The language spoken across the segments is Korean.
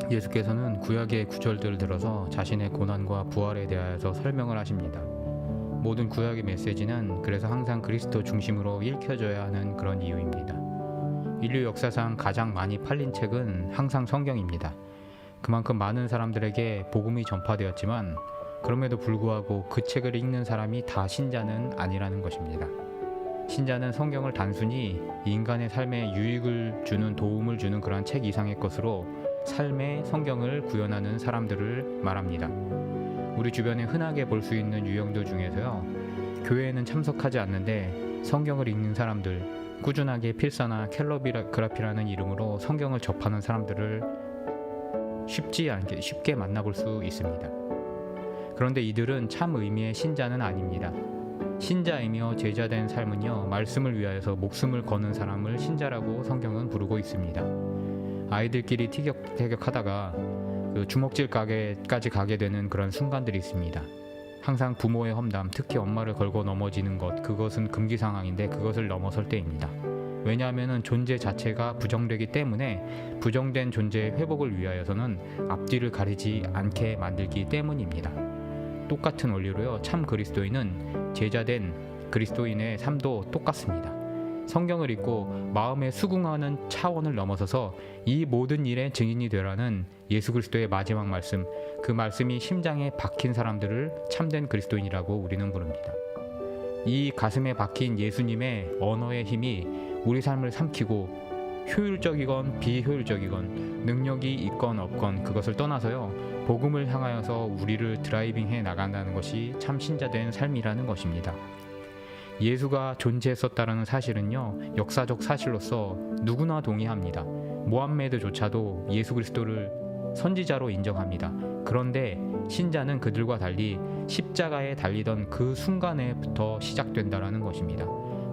예수께서는 구약의 구절들을 들어서 자신의 고난과 부활에 대하여서 설명을 하십니다. 모든 구약의 메시지는 그래서 항상 그리스도 중심으로 읽혀져야 하는 그런 이유입니다. 인류 역사상 가장 많이 팔린 책은 항상 성경입니다. 그만큼 많은 사람들에게 복음이 전파되었지만 그럼에도 불구하고 그 책을 읽는 사람이 다 신자는 아니라는 것입니다. 신자는 성경을 단순히 인간의 삶에 유익을 주는, 도움을 주는 그러한 책 이상의 것으로 삶의 성경을 구현하는 사람들을 말합니다. 우리 주변에 흔하게 볼 수 있는 유형들 중에서요, 교회에는 참석하지 않는데 성경을 읽는 사람들, 꾸준하게 필사나 캘러그라피라는 이름으로 성경을 접하는 사람들을 쉽게 만나볼 수 있습니다. 그런데 이들은 참 의미의 신자는 아닙니다. 신자이며 제자된 삶은요, 말씀을 위하여서 목숨을 거는 사람을 신자라고 성경은 부르고 있습니다. 아이들끼리 티격태격하다가 주먹질 가게까지 가게 되는 그런 순간들이 있습니다. 항상 부모의 험담, 특히 엄마를 걸고 넘어지는 것, 그것은 금기 상황인데 그것을 넘어설 때입니다. 왜냐하면 존재 자체가 부정되기 때문에 부정된 존재의 회복을 위하여서는 앞뒤를 가리지 않게 만들기 때문입니다. 똑같은 원리로요, 참 그리스도인은 제자된 그리스도인의 삶도 똑같습니다. 성경을 읽고 마음에 수긍하는 차원을 넘어서서 이 모든 일의 증인이 되라는 예수 그리스도의 마지막 말씀, 그 말씀이 심장에 박힌 사람들을 참된 그리스도인이라고 우리는 부릅니다. 이 가슴에 박힌 예수님의 언어의 힘이 우리 삶을 삼키고 효율적이건 비효율적이건 능력이 있건 없건 그것을 떠나서요, 복음을 향하여서 우리를 드라이빙해 나간다는 것이 참 신자된 삶이라는 것입니다. 예수가 존재했었다는 사실은요, 역사적 사실로서 누구나 동의합니다. 모함메드조차도 예수 그리스도를 선지자로 인정합니다. 그런데 신자는 그들과 달리 십자가에 달리던 그 순간에부터 시작된다는 것입니다.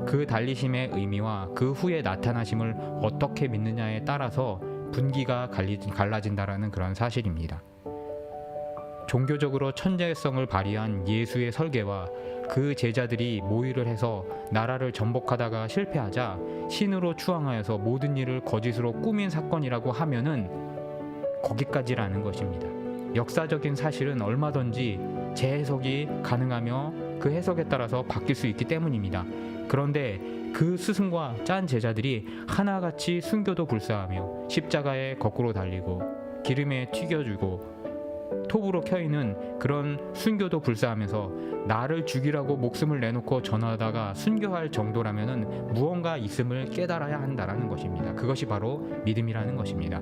그 달리심의 의미와 그 후에 나타나심을 어떻게 믿느냐에 따라서 분기가 갈라진다는 그런 사실입니다. 종교적으로 천재성을 발휘한 예수의 설계와 그 제자들이 모의를 해서 나라를 정복하다가 실패하자 신으로 추앙하여서 모든 일을 거짓으로 꾸민 사건이라고 하면은 거기까지라는 것입니다. 역사적인 사실은 얼마든지 재해석이 가능하며 그 해석에 따라서 바뀔 수 있기 때문입니다. 그런데 그 스승과 짠 제자들이 하나같이 순교도 불사하며 십자가에 거꾸로 달리고 기름에 튀겨주고 톱으로 켜있는 그런 순교도 불사하면서 나를 죽이라고 목숨을 내놓고 전하다가 순교할 정도라면은 무언가 있음을 깨달아야 한다라는 것입니다. 그것이 바로 믿음이라는 것입니다.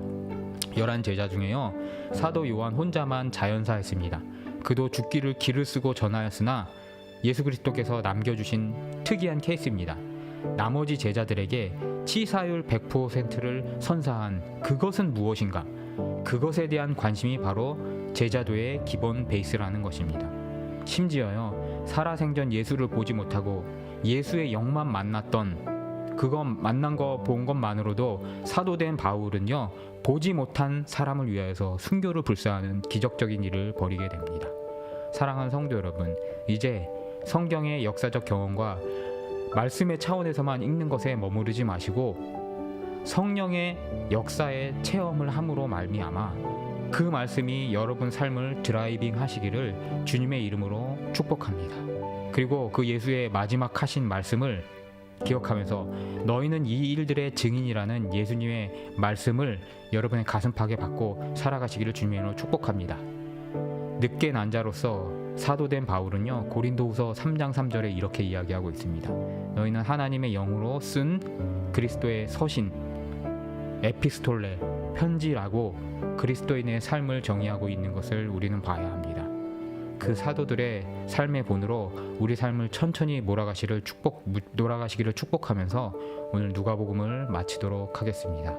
11제자 중에요, 사도 요한 혼자만 자연사했습니다. 그도 죽기를 기를 쓰고 전하였으나 예수 그리스도께서 남겨주신 특이한 케이스입니다. 나머지 제자들에게 치사율 100%를 선사한 그것은 무엇인가? 그것에 대한 관심이 바로 제자도의 기본 베이스라는 것입니다. 심지어요, 살아생전 예수를 보지 못하고 예수의 영만 만났던 만난 거 본 것만으로도 사도된 바울은요, 보지 못한 사람을 위하여서 순교를 불사하는 기적적인 일을 벌이게 됩니다. 사랑하는 성도 여러분, 이제 성경의 역사적 경험과 말씀의 차원에서만 읽는 것에 머무르지 마시고 성령의 역사의 체험을 함으로 말미암아 그 말씀이 여러분 삶을 드라이빙 하시기를 주님의 이름으로 축복합니다. 그리고 그 예수의 마지막 하신 말씀을 기억하면서 너희는 이 일들의 증인이라는 예수님의 말씀을 여러분의 가슴팍에 받고 살아가시기를 주님의 이름으로 축복합니다. 늦게 난 자로서 사도된 바울은요, 고린도후서 3장 3절에 이렇게 이야기하고 있습니다. 너희는 하나님의 영으로 쓴 그리스도의 서신, 에피스톨레, 편지라고 그리스도인의 삶을 정의하고 있는 것을 우리는 봐야 합니다. 그 사도들의 삶의 본으로 우리 삶을 천천히 몰아가시기를 축복하면서 오늘 누가복음을 마치도록 하겠습니다.